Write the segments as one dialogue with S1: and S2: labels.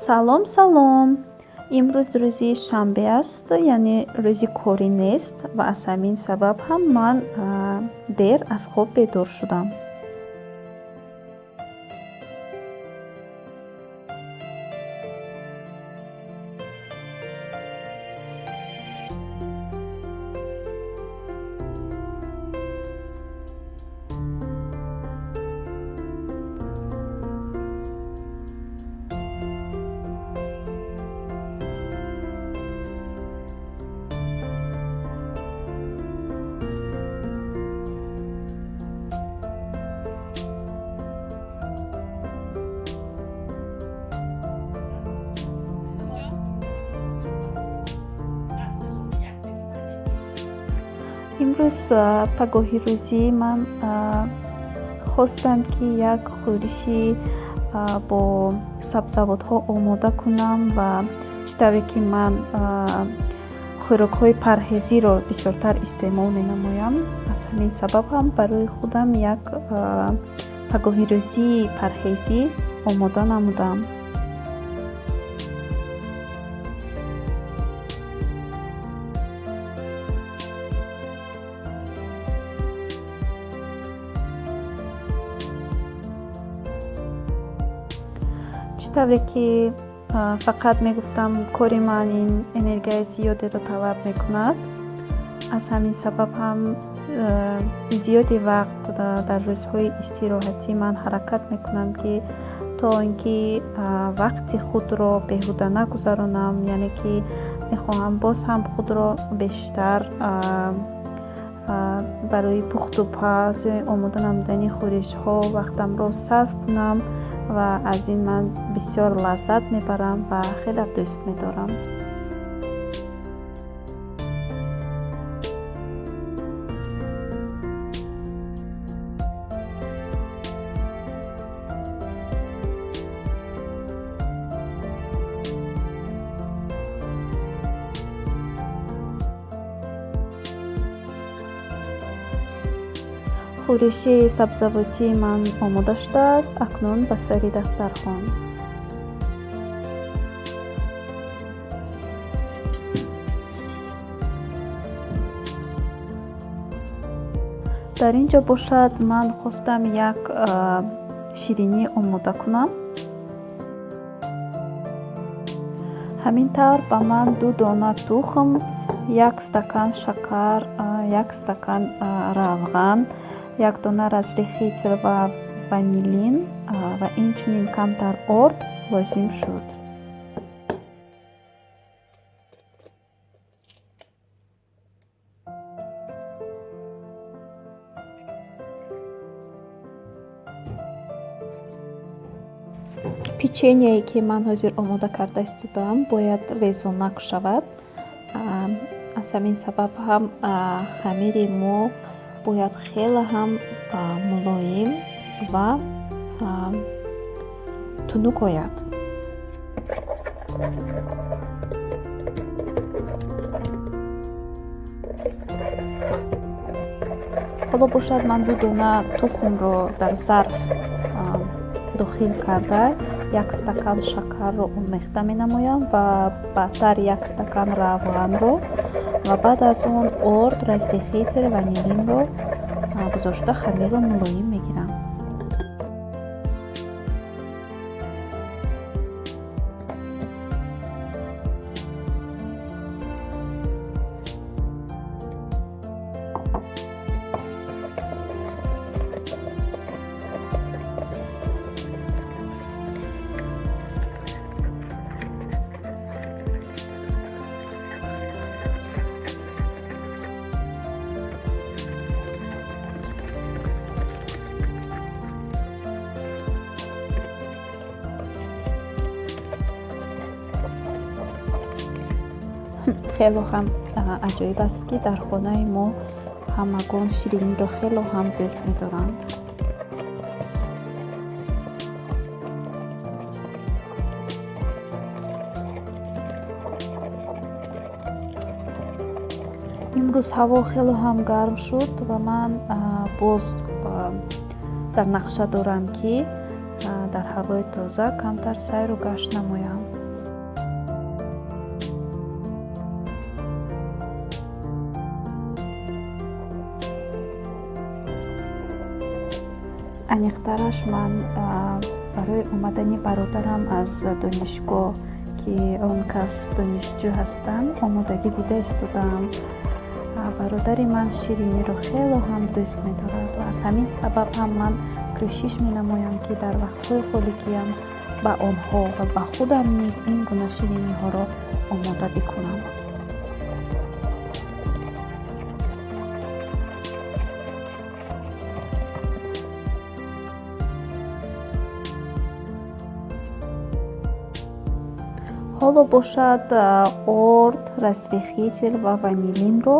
S1: Салом, салом. Имрӯз рӯзи шанбе аст, яъне рӯзи корӣ нест ва аз ҳамин сабаб ҳам ман дер аз хоб бедор шудам. имрӯз пагоҳи рӯзӣ ман хостам, ки як хӯриши бо сабзавотҳо омода кунам ва чӣ тавре ки ман хӯрокҳои парҳезиро бисёртар истеъмол менамоям. Аз ҳамин сабаб ҳам барои худам як пагоҳи рӯзии парҳезӣ омода намудам. чӣ тавре ки фақат мегуфтам кори ман ин энергияи зиёдеро талаб мекунад. Аз ҳамин сабаб ҳам зиёди вақт дар рӯзҳои истироҳатӣ ман ҳаракат мекунам, ки то ин ки вақти худро беҳуда нагузаронам, яъне ки мехоҳам боз ҳам худро бештар барои пухту паз ё омода намудани хӯришҳо вақтамро сарф кунам ва аз ин ман бисёр лаззат мебарам ва хеле дӯст медорам. хӯриши сабзавотии ман омода шудааст. Акнун ба сари дастархон. дар ин ҷо бошад ман хостам як ширинӣ омода кунам. ҳамин тавр ба ман 2 дона тухм, 1 стакан шакар, 1 стакан равған, 1 дона разри хитр ва ванилин ва инчунин камтар орд лозим шуд. печенье, ки ман ҳозир омода карда истодам, бояд резонак шавад. аз ҳамин сабаб ҳам хамири мо бояд хеле ҳам мулоим ва тунук ояд. ҳоло бошад ман 2 дона тухмро дар зарф дохил карда 1 стакан шакарро омехта менамоям ва баъдтар 1 стакан равғанро ва баъд аз он орд, разри хитр, ванилинро гузошта хамирро мулоим мегирам. хело ҳам аҷоиб аст, ки дар хонаи мо ҳамагон шириниро хело ҳам дӯст медоранд. имрӯз ҳаво хело ҳам гарм шуд ва ман боз дар нақша дорам, ки дар ҳавои тоза камтар сайру гашт намоям. аниқтараш ман барои омадани бародарам аз донишгоҳ, ки он кас донишҷӯ ҳастанд, омодагӣ дида истодам. бародари ман шириниро хело ҳам дӯст медорад ва аз ҳамин сабаб ҳам ман кӯшиш менамоям, ки дар вақтҳои холигиам ба онҳо ва ба худам низ ин гуна шириниҳоро омода бикунам. ҳоло бошад орд, расрихител ва ванилинро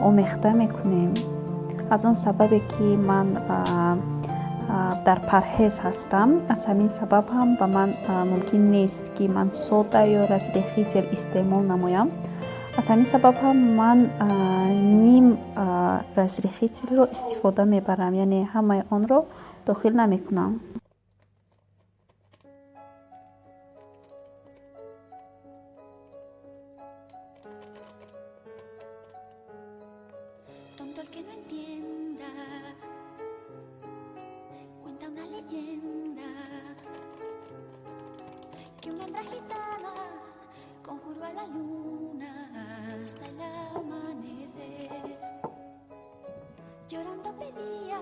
S1: омехта мекунем. аз он сабабе ки ман дар парҳез ҳастам, аз ҳамин сабаб ҳам ба ман мумкин нест, ки ман сода ё расрихител истеъмол намоям. аз ҳамин сабаб ҳам ман ним расрихителро истифода мебарам, яъне ҳамаи онро дохил намекунам.
S2: Tonto el que no entienda, cuenta una leyenda, que una hembra gitana conjuró a la luna hasta el amanecer. Llorando pedía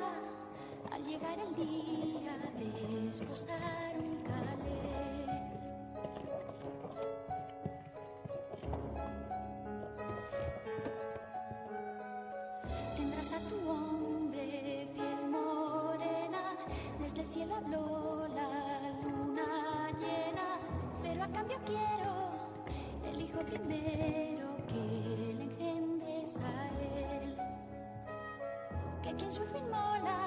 S2: al llegar el día de desposar un calé. Tendrás a tu hombre piel morena, desde el cielo habló la luna llena, pero a cambio quiero el hijo primero que le engendres a él, que quien su hijo inmola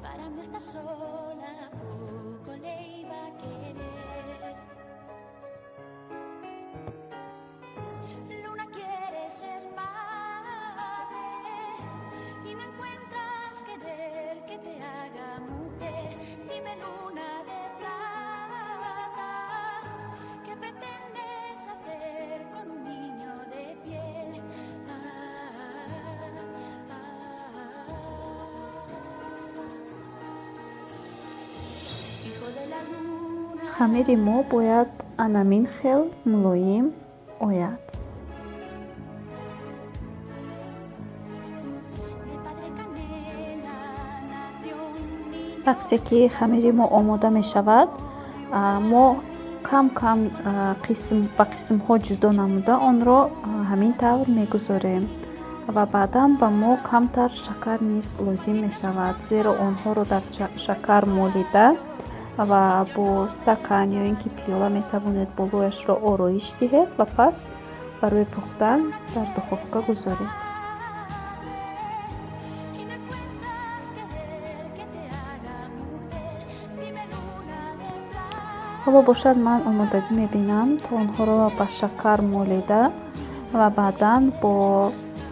S2: para no estar sola poco le iba a querer. Luna quiere ser madre y no encuentras querer que te haga mujer. Dime, luna de plata, ¿qué pretendes hacer con un niño de piel? Hijo de la luna.
S1: хамири мо бояд анамин хел мулоим ояд. вақте ки хамири мо омода мешавад, мо кам кам ба қисмҳо ҷудо намуда онро ҳамин тавр мегузорем ва баъдан ба мо камтар шакар низ лозим мешавад, зеро онҳоро дар шакар молида ва бо стакан ё ин ки пиёла метавонед болояшро ороиш диҳед ва пас барои пухтан дар духовка гузоред. ҳоло бошад ман омодагӣ мебинам, то онҳоро ба шакар молида ва баъдан бо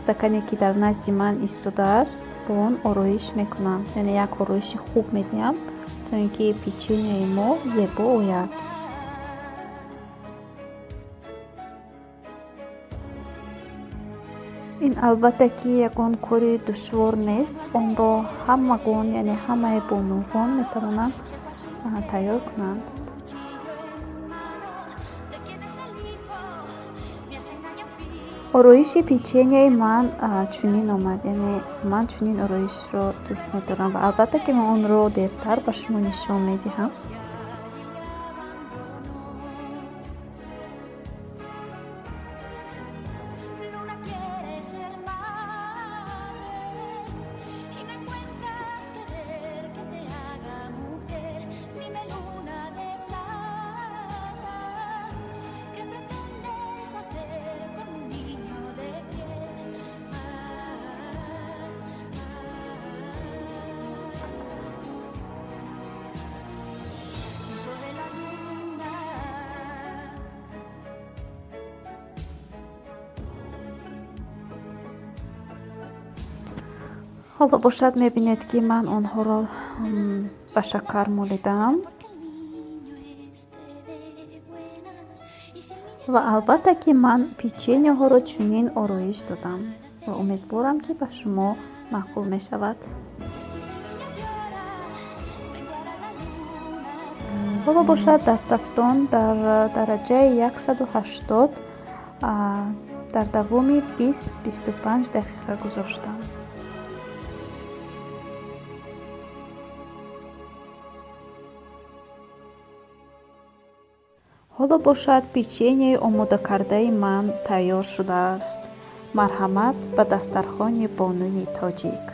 S1: стакане ки дар назди ман истодааст, бо он ороиш мекунам, яъне як ороиши хуб медиҳам, то ин ки печенияи мо зебо ояд. ин албатта ки ягон кори душвор нест, онро ҳамагон, яъне ҳамаи бонугон метавонанд тайёр кунанд. ороиши печенияи ман чунин омад, яъне ман чунин ороишро дӯст медорам ва албатта ки ман онро дертар ба шумо нишон медиҳам. ҳоло бошад мебинед ки ман онҳоро ба шакар молидаам ва албатта ки ман печеньеҳоро чунин ороиш додам ва умедворам ки ба шумо маъқул мешавад. ҳоло бошад дар тафтон дар дараҷаи 180 дар давоми 20-25 дақиқа гузоштам. ҳоло бошад печеньеи омодакардаи ман тайёр шудааст. марҳамат ба дастархони бонуи тоҷик.